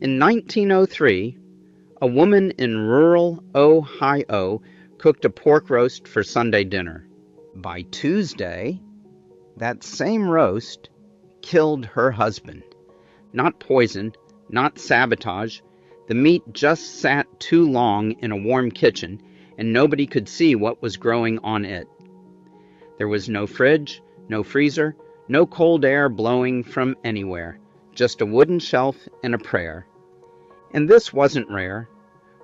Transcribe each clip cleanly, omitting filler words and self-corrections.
In 1903, a woman in rural Ohio cooked a pork roast for Sunday dinner. By Tuesday, that same roast killed her husband. Not poison, not sabotage. The meat just sat too long in a warm kitchen, and nobody could see what was growing on it. There was no fridge, no freezer, no cold air blowing from anywhere, just a wooden shelf and a prayer. And this wasn't rare.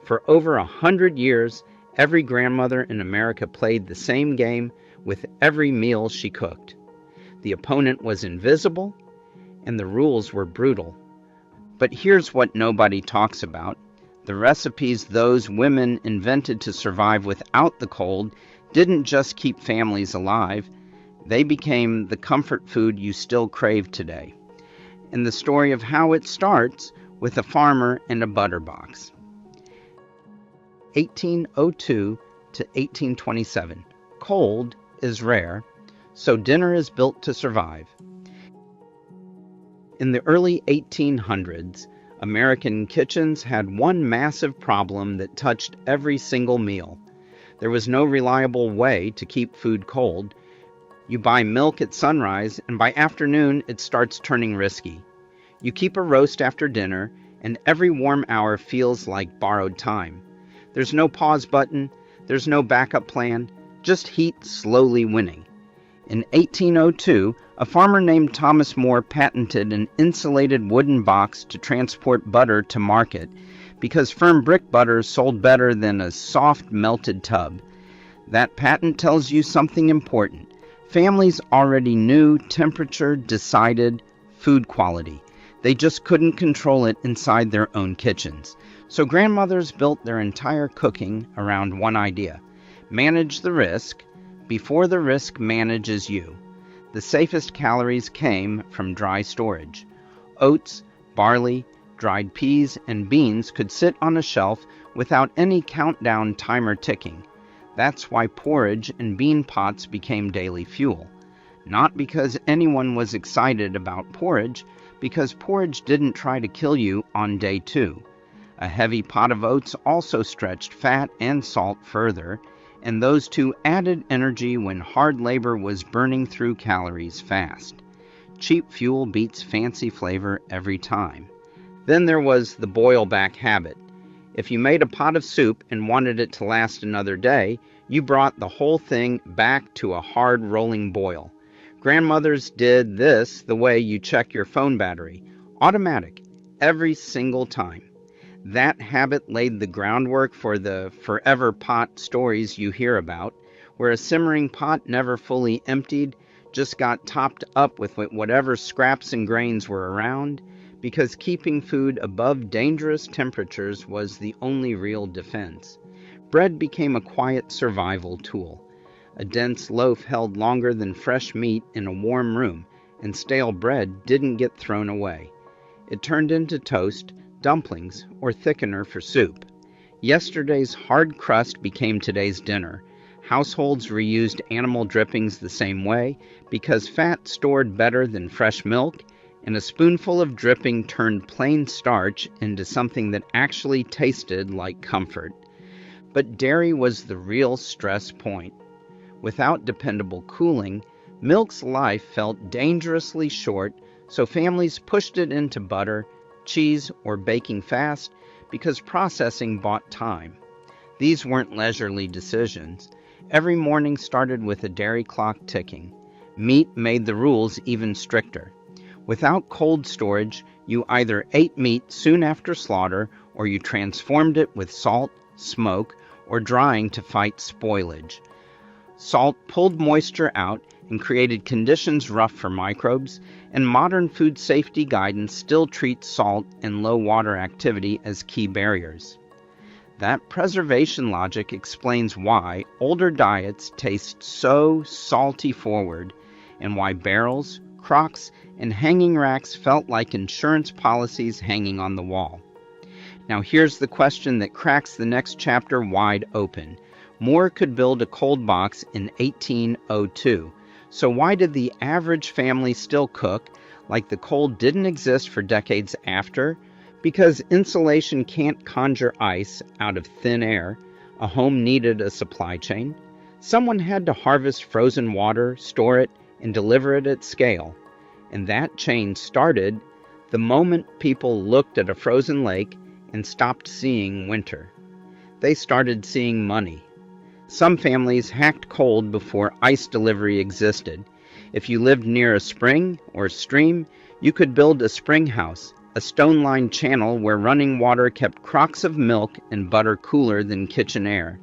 For over 100 years, every grandmother in America played the same game with every meal she cooked. The opponent was invisible, and the rules were brutal. But here's what nobody talks about. The recipes those women invented to survive without the cold didn't just keep families alive, they became the comfort food you still crave today. And the story of how it starts with a farmer and a butter box. 1802 to 1827. Cold is rare, so dinner is built to survive. In the early 1800s, American kitchens had one massive problem that touched every single meal. There was no reliable way to keep food cold. You buy milk at sunrise, and by afternoon it starts turning risky. You keep a roast after dinner, and every warm hour feels like borrowed time. There's no pause button, there's no backup plan, just heat slowly winning. In 1802, a farmer named Thomas More patented an insulated wooden box to transport butter to market because firm brick butter sold better than a soft melted tub. That patent tells you something important. Families already knew temperature decided food quality. They just couldn't control it inside their own kitchens. So grandmothers built their entire cooking around one idea: manage the risk before the risk manages you. The safest calories came from dry storage. Oats, barley, dried peas, and beans could sit on a shelf without any countdown timer ticking. That's why porridge and bean pots became daily fuel. Not because anyone was excited about porridge, because porridge didn't try to kill you on day 2. A heavy pot of oats also stretched fat and salt further, and those two added energy when hard labor was burning through calories fast. Cheap fuel beats fancy flavor every time. Then there was the boil-back habit. If you made a pot of soup and wanted it to last another day, you brought the whole thing back to a hard rolling boil. Grandmothers did this the way you check your phone battery. Automatic, every single time. That habit laid the groundwork for the forever pot stories you hear about, where a simmering pot never fully emptied, just got topped up with whatever scraps and grains were around, because keeping food above dangerous temperatures was the only real defense. Bread became a quiet survival tool. A dense loaf held longer than fresh meat in a warm room, and stale bread didn't get thrown away. It turned into toast, dumplings, or thickener for soup. Yesterday's hard crust became today's dinner. Households reused animal drippings the same way because fat stored better than fresh milk, and a spoonful of dripping turned plain starch into something that actually tasted like comfort. But dairy was the real stress point. Without dependable cooling, milk's life felt dangerously short, so families pushed it into butter, cheese, or baking fast because processing bought time. These weren't leisurely decisions. Every morning started with a dairy clock ticking. Meat made the rules even stricter. Without cold storage, you either ate meat soon after slaughter, or you transformed it with salt, smoke, or drying to fight spoilage. Salt pulled moisture out and created conditions rough for microbes, and modern food safety guidance still treats salt and low water activity as key barriers. That preservation logic explains why older diets taste so salty forward, and why barrels, crocks, and hanging racks felt like insurance policies hanging on the wall. Now here's the question that cracks the next chapter wide open. More could build a cold box in 1802. So why did the average family still cook like the cold didn't exist for decades after? Because insulation can't conjure ice out of thin air, a home needed a supply chain. Someone had to harvest frozen water, store it, and deliver it at scale. And that chain started the moment people looked at a frozen lake and stopped seeing winter. They started seeing money. Some families hacked cold before ice delivery existed. If you lived near a spring or stream, you could build a spring house, a stone-lined channel where running water kept crocks of milk and butter cooler than kitchen air.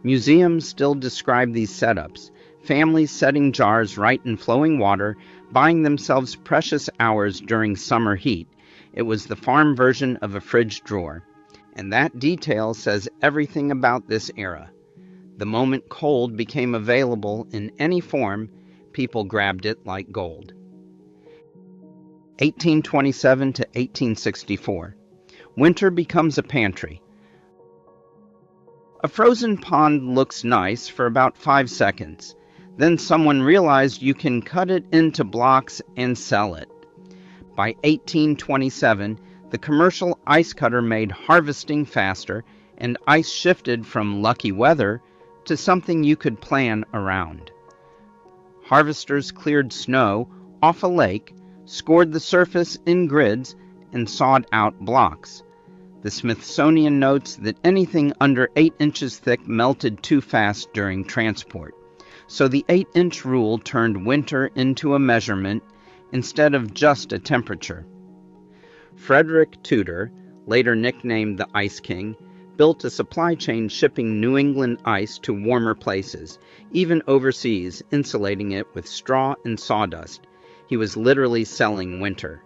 Museums still describe these setups, families setting jars right in flowing water, buying themselves precious hours during summer heat. It was the farm version of a fridge drawer. And that detail says everything about this era. The moment cold became available in any form, people grabbed it like gold. 1827 to 1864. Winter becomes a pantry. A frozen pond looks nice for about 5 seconds. Then someone realized you can cut it into blocks and sell it. By 1827, the commercial ice cutter made harvesting faster, and ice shifted from lucky weather to something you could plan around. Harvesters cleared snow off a lake, scored the surface in grids, and sawed out blocks. The Smithsonian notes that anything under 8 inches thick melted too fast during transport. So the 8-inch rule turned winter into a measurement instead of just a temperature. Frederick Tudor, later nicknamed the Ice King, built a supply chain shipping New England ice to warmer places, even overseas, insulating it with straw and sawdust. He was literally selling winter.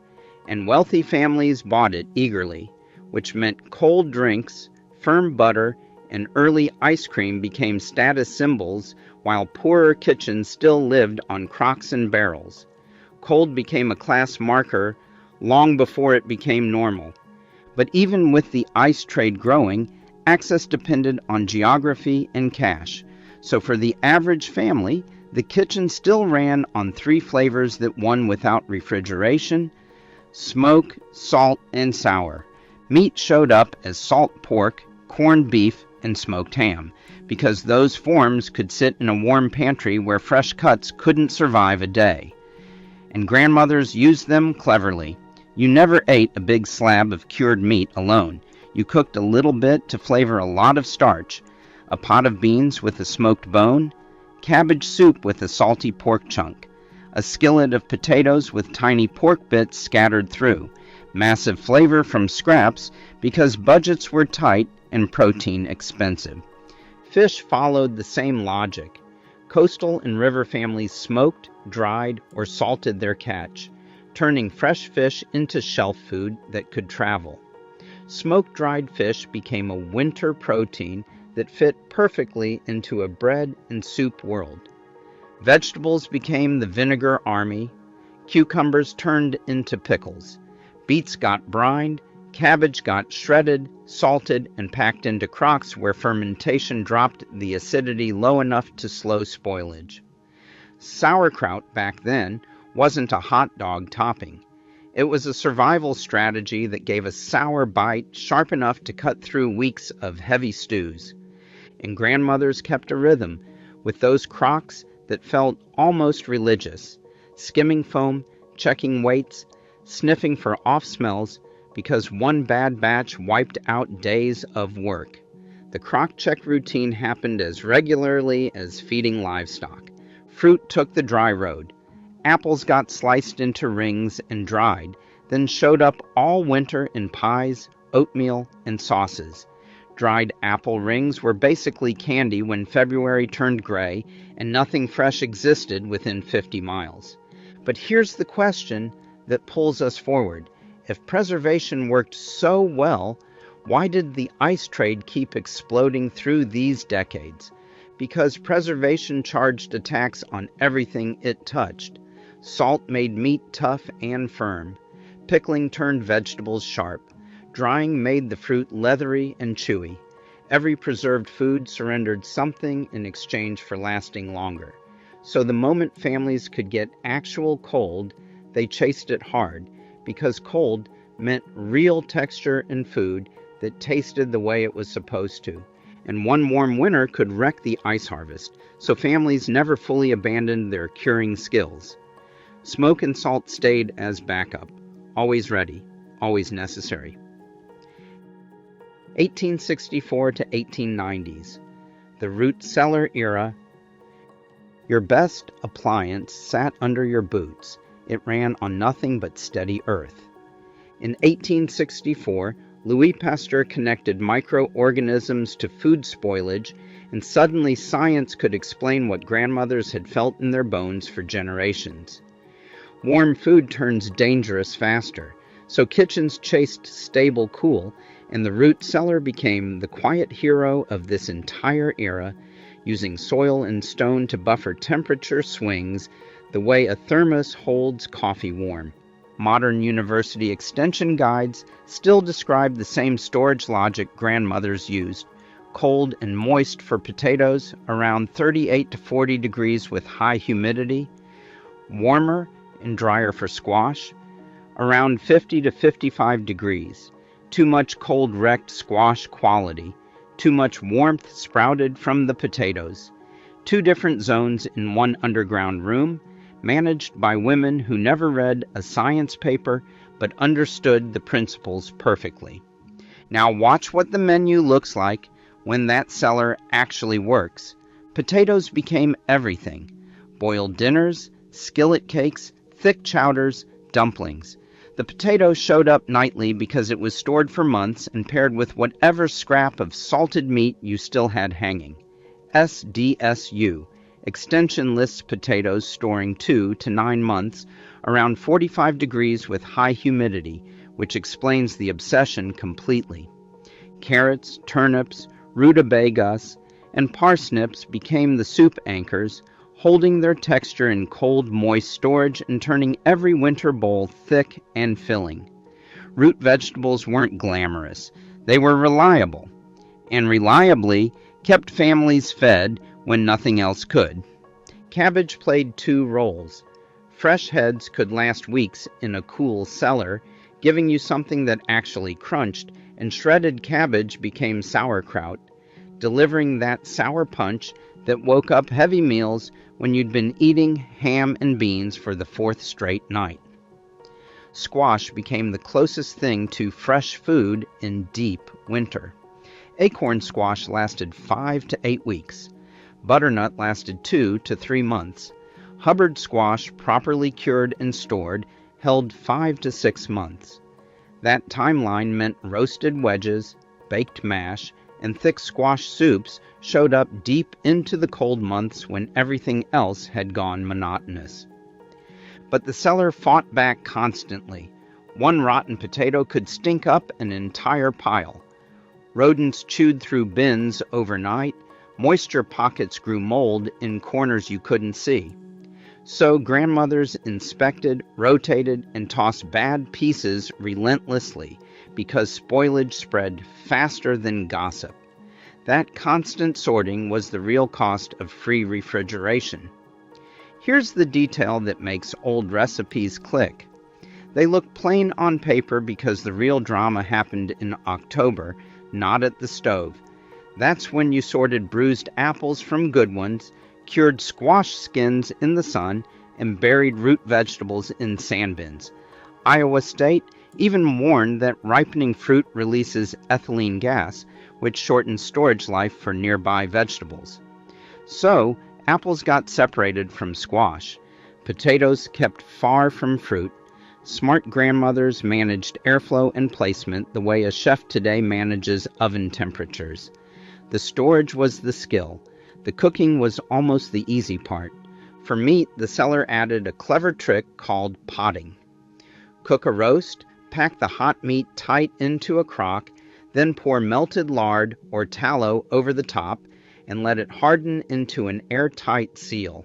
And wealthy families bought it eagerly, which meant cold drinks, firm butter, and early ice cream became status symbols, while poorer kitchens still lived on crocks and barrels. Cold became a class marker long before it became normal. But even with the ice trade growing, access depended on geography and cash. So for the average family, the kitchen still ran on 3 flavors that won without refrigeration: smoke, salt, and sour. Meat showed up as salt pork, corned beef, and smoked ham, because those forms could sit in a warm pantry where fresh cuts couldn't survive a day. And grandmothers used them cleverly. You never ate a big slab of cured meat alone. You cooked a little bit to flavor a lot of starch, a pot of beans with a smoked bone, cabbage soup with a salty pork chunk, a skillet of potatoes with tiny pork bits scattered through, massive flavor from scraps because budgets were tight and protein expensive. Fish followed the same logic. Coastal and river families smoked, dried, or salted their catch, turning fresh fish into shelf food that could travel. Smoke-dried fish became a winter protein that fit perfectly into a bread and soup world. Vegetables became the vinegar army. Cucumbers turned into pickles. Beets got brined. Cabbage got shredded, salted, and packed into crocks where fermentation dropped the acidity low enough to slow spoilage. Sauerkraut back then wasn't a hot dog topping. It was a survival strategy that gave a sour bite sharp enough to cut through weeks of heavy stews. And grandmothers kept a rhythm with those crocks that felt almost religious, skimming foam, checking weights, sniffing for off smells, because one bad batch wiped out days of work. The crock check routine happened as regularly as feeding livestock. Fruit took the dry road. Apples got sliced into rings and dried, then showed up all winter in pies, oatmeal, and sauces. Dried apple rings were basically candy when February turned gray and nothing fresh existed within 50 miles. But here's the question that pulls us forward. If preservation worked so well, why did the ice trade keep exploding through these decades? Because preservation charged a tax on everything it touched. Salt made meat tough and firm. Pickling turned vegetables sharp. Drying made the fruit leathery and chewy. Every preserved food surrendered something in exchange for lasting longer. So the moment families could get actual cold, they chased it hard, because cold meant real texture in food that tasted the way it was supposed to. And one warm winter could wreck the ice harvest, so families never fully abandoned their curing skills. Smoke and salt stayed as backup, always ready, always necessary. 1864 to 1890s, the root cellar era. Your best appliance sat under your boots. It ran on nothing but steady earth. In 1864, Louis Pasteur connected microorganisms to food spoilage, and suddenly science could explain what grandmothers had felt in their bones for generations. Warm food turns dangerous faster, so kitchens chased stable cool, and the root cellar became the quiet hero of this entire era, using soil and stone to buffer temperature swings the way a thermos holds coffee warm. Modern university extension guides still describe the same storage logic grandmothers used: cold and moist for potatoes, around 38 to 40 degrees with high humidity; warmer and drier for squash, around 50 to 55 degrees. Too much cold wrecked squash quality. Too much warmth sprouted from the potatoes. Two different zones in one underground room, managed by women who never read a science paper but understood the principles perfectly. Now watch what the menu looks like when that cellar actually works. Potatoes became everything: boiled dinners, skillet cakes, thick chowders, dumplings. The potato showed up nightly because it was stored for months and paired with whatever scrap of salted meat you still had hanging. SDSU. Extension lists potatoes storing 2 to 9 months, around 45 degrees with high humidity, which explains the obsession completely. Carrots, turnips, rutabagas, and parsnips became the soup anchors, holding their texture in cold, moist storage and turning every winter bowl thick and filling. Root vegetables weren't glamorous. They were reliable, and reliably kept families fed when nothing else could. Cabbage played two roles. Fresh heads could last weeks in a cool cellar, giving you something that actually crunched, and shredded cabbage became sauerkraut, delivering that sour punch that woke up heavy meals when you'd been eating ham and beans for the fourth straight night. Squash became the closest thing to fresh food in deep winter. Acorn squash lasted 5 to 8 weeks. Butternut lasted 2 to 3 months. Hubbard squash, properly cured and stored, held 5 to 6 months. That timeline meant roasted wedges, baked mash, and thick squash soups showed up deep into the cold months when everything else had gone monotonous. But the cellar fought back constantly. One rotten potato could stink up an entire pile. Rodents chewed through bins overnight. Moisture pockets grew mold in corners you couldn't see. So grandmothers inspected, rotated, and tossed bad pieces relentlessly because spoilage spread faster than gossip. That constant sorting was the real cost of free refrigeration. Here's the detail that makes old recipes click. They look plain on paper because the real drama happened in October, not at the stove. That's when you sorted bruised apples from good ones, cured squash skins in the sun, and buried root vegetables in sand bins. Iowa State even warned that ripening fruit releases ethylene gas, which shortens storage life for nearby vegetables. So, apples got separated from squash. Potatoes kept far from fruit. Smart grandmothers managed airflow and placement the way a chef today manages oven temperatures. The storage was the skill. The cooking was almost the easy part. For meat, the cellar added a clever trick called potting. Cook a roast, pack the hot meat tight into a crock, then pour melted lard or tallow over the top and let it harden into an airtight seal.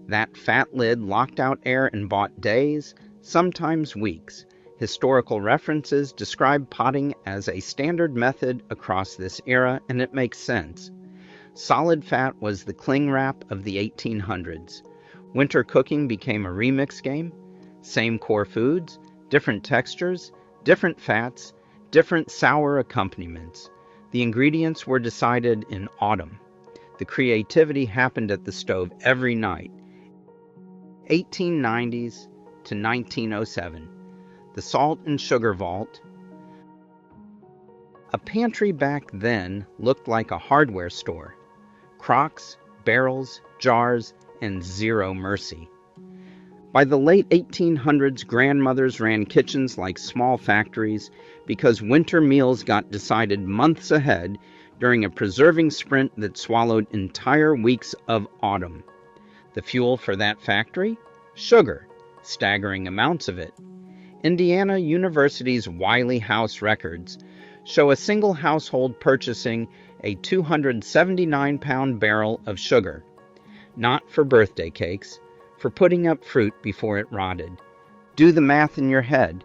That fat lid locked out air and bought days, sometimes weeks. Historical references describe potting as a standard method across this era, and it makes sense. Solid fat was the cling wrap of the 1800s. Winter cooking became a remix game. Same core foods, different textures, Different fats, different sour accompaniments. The ingredients were decided in autumn. The creativity happened at the stove every night. 1890s to 1907. The salt and sugar vault. A pantry back then looked like a hardware store. Crocks, barrels, jars, and zero mercy. By the late 1800s, grandmothers ran kitchens like small factories because winter meals got decided months ahead during a preserving sprint that swallowed entire weeks of autumn. The fuel for that factory? Sugar, staggering amounts of it. Indiana University's Wiley House records show a single household purchasing a 279-pound barrel of sugar, not for birthday cakes, for putting up fruit before it rotted. Do the math in your head.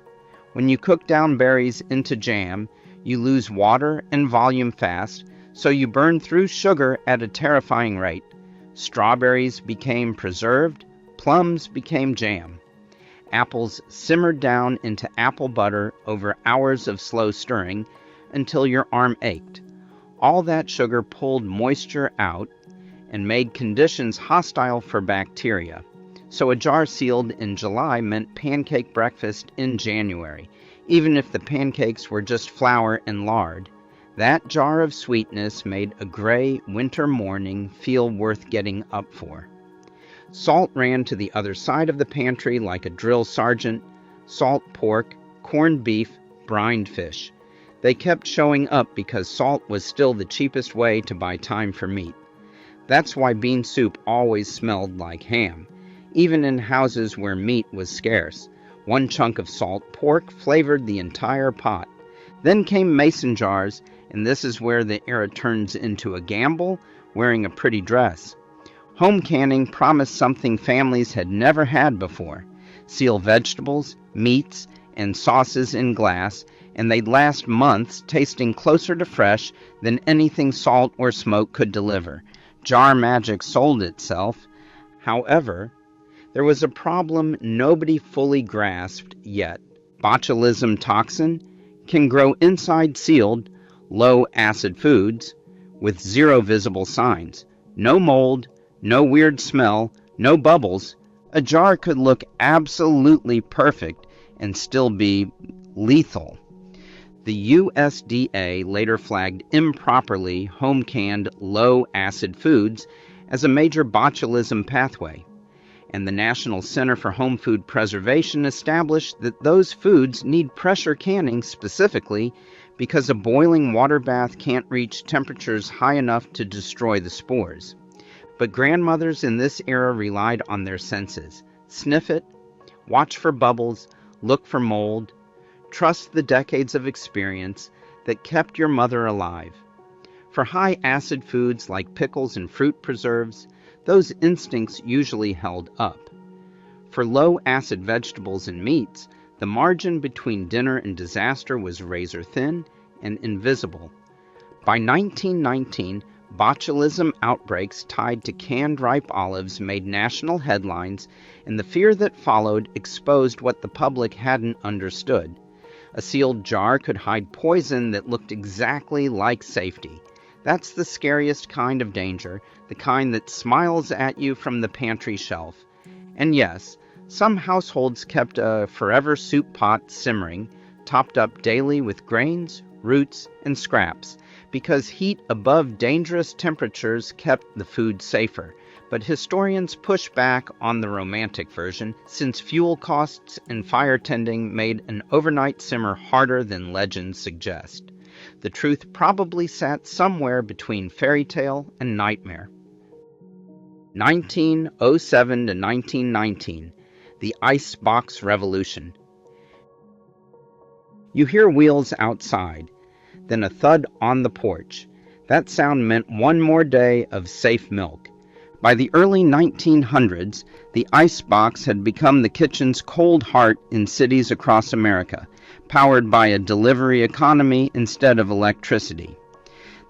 When you cook down berries into jam, you lose water and volume fast, so you burn through sugar at a terrifying rate. Strawberries became preserved, plums became jam. Apples simmered down into apple butter over hours of slow stirring until your arm ached. All that sugar pulled moisture out and made conditions hostile for bacteria. So a jar sealed in July meant pancake breakfast in January, even if the pancakes were just flour and lard. That jar of sweetness made a gray winter morning feel worth getting up for. Salt ran to the other side of the pantry like a drill sergeant. Salt pork, corned beef, brined fish. They kept showing up because salt was still the cheapest way to buy time for meat. That's why bean soup always smelled like ham, even in houses where meat was scarce. One chunk of salt pork flavored the entire pot. Then came mason jars, and this is where the era turns into a gamble, wearing a pretty dress. Home canning promised something families had never had before. Seal vegetables, meats, and sauces in glass, and they'd last months, tasting closer to fresh than anything salt or smoke could deliver. Jar magic sold itself. However, there was a problem nobody fully grasped yet. Botulism toxin can grow inside sealed, low-acid foods with zero visible signs. No mold, no weird smell, no bubbles. A jar could look absolutely perfect and still be lethal. The USDA later flagged improperly home-canned low-acid foods as a major botulism pathway, and the National Center for Home Food Preservation established that those foods need pressure canning specifically because a boiling water bath can't reach temperatures high enough to destroy the spores. But grandmothers in this era relied on their senses. Sniff it, watch for bubbles, look for mold, trust the decades of experience that kept your mother alive. For high-acid foods like pickles and fruit preserves, those instincts usually held up. For low-acid vegetables and meats, the margin between dinner and disaster was razor-thin and invisible. By 1919, botulism outbreaks tied to canned ripe olives made national headlines, and the fear that followed exposed what the public hadn't understood. A sealed jar could hide poison that looked exactly like safety. That's the scariest kind of danger, the kind that smiles at you from the pantry shelf. And yes, some households kept a forever soup pot simmering, topped up daily with grains, roots, and scraps, because heat above dangerous temperatures kept the food safer. But historians push back on the romantic version, since fuel costs and fire tending made an overnight simmer harder than legends suggest. The truth probably sat somewhere between fairy tale and nightmare. 1907 to 1919, the icebox revolution. You hear wheels outside, then a thud on the porch. That sound meant one more day of safe milk. By the early 1900s, the icebox had become the kitchen's cold heart in cities across America, powered by a delivery economy instead of electricity.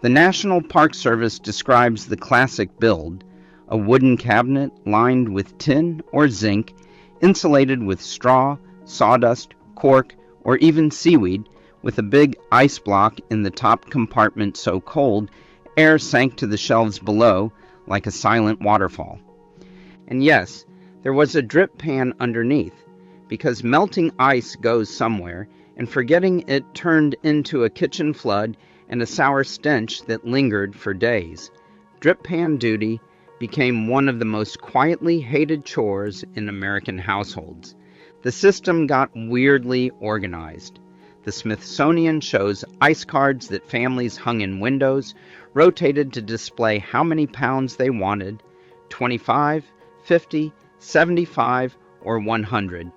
The National Park Service describes the classic build, a wooden cabinet lined with tin or zinc, insulated with straw, sawdust, cork, or even seaweed, with a big ice block in the top compartment so cold, air sank to the shelves below like a silent waterfall. And yes, there was a drip pan underneath, because melting ice goes somewhere, and forgetting it turned into a kitchen flood and a sour stench that lingered for days. Drip pan duty became one of the most quietly hated chores in American households. The system got weirdly organized. The Smithsonian shows ice cards that families hung in windows, rotated to display how many pounds they wanted, 25, 50, 75, or 100.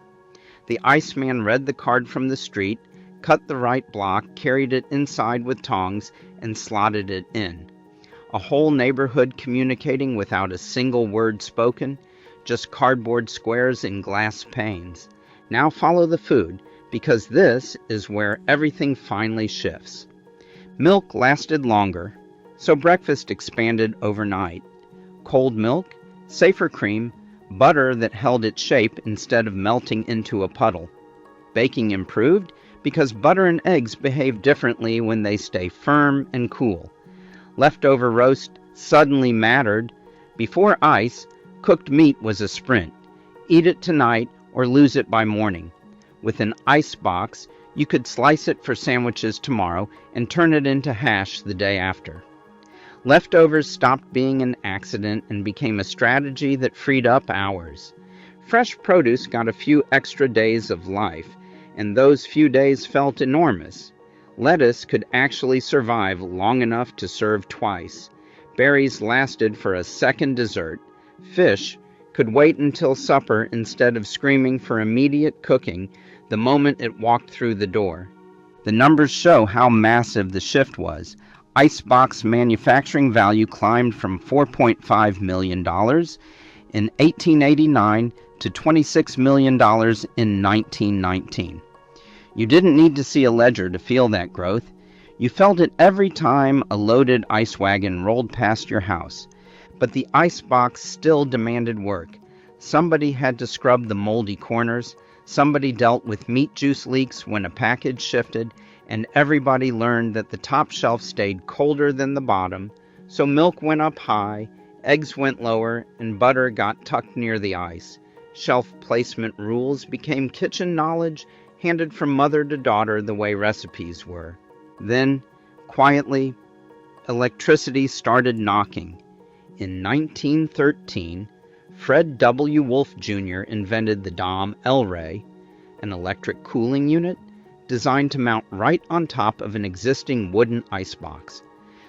The iceman read the card from the street, cut the right block, carried it inside with tongs, and slotted it in. A whole neighborhood communicating without a single word spoken, just cardboard squares and glass panes. Now follow the food, because this is where everything finally shifts. Milk lasted longer, so breakfast expanded overnight. Cold milk, safer cream, butter that held its shape instead of melting into a puddle. Baking improved because butter and eggs behave differently when they stay firm and cool. Leftover roast suddenly mattered. Before ice, cooked meat was a sprint. Eat it tonight or lose it by morning. With an ice box, you could slice it for sandwiches tomorrow and turn it into hash the day after. Leftovers stopped being an accident and became a strategy that freed up hours. Fresh produce got a few extra days of life, and those few days felt enormous. Lettuce could actually survive long enough to serve twice. Berries lasted for a second dessert. Fish could wait until supper instead of screaming for immediate cooking the moment it walked through the door. The numbers show how massive the shift was. Icebox manufacturing value climbed from $4.5 million in 1889 to $26 million in 1919. You didn't need to see a ledger to feel that growth. You felt it every time a loaded ice wagon rolled past your house. But the icebox still demanded work. Somebody had to scrub the moldy corners, somebody dealt with meat juice leaks when a package shifted, and everybody learned that the top shelf stayed colder than the bottom, so milk went up high, eggs went lower, and butter got tucked near the ice. Shelf placement rules became kitchen knowledge handed from mother to daughter the way recipes were. Then, quietly, electricity started knocking. In 1913, Fred W. Wolfe Jr. invented the Dom L-Ray, an electric cooling unit designed to mount right on top of an existing wooden icebox.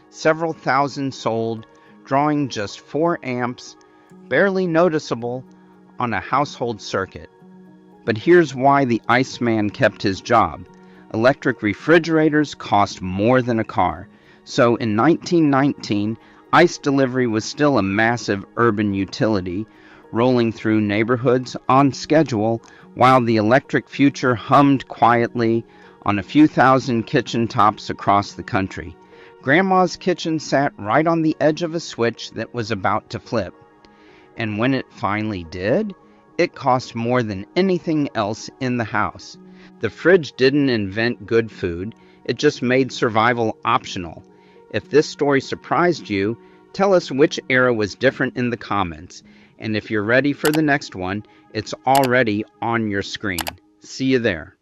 Several thousand sold, drawing just 4 amps, barely noticeable on a household circuit. But here's why the Iceman kept his job. Electric refrigerators cost more than a car, so in 1919, ice delivery was still a massive urban utility, rolling through neighborhoods on schedule while the electric future hummed quietly on a few thousand kitchen tops across the country. Grandma's kitchen sat right on the edge of a switch that was about to flip. And when it finally did, it cost more than anything else in the house. The fridge didn't invent good food, it just made survival optional. If this story surprised you, tell us which era was different in the comments. And if you're ready for the next one, it's already on your screen. See you there.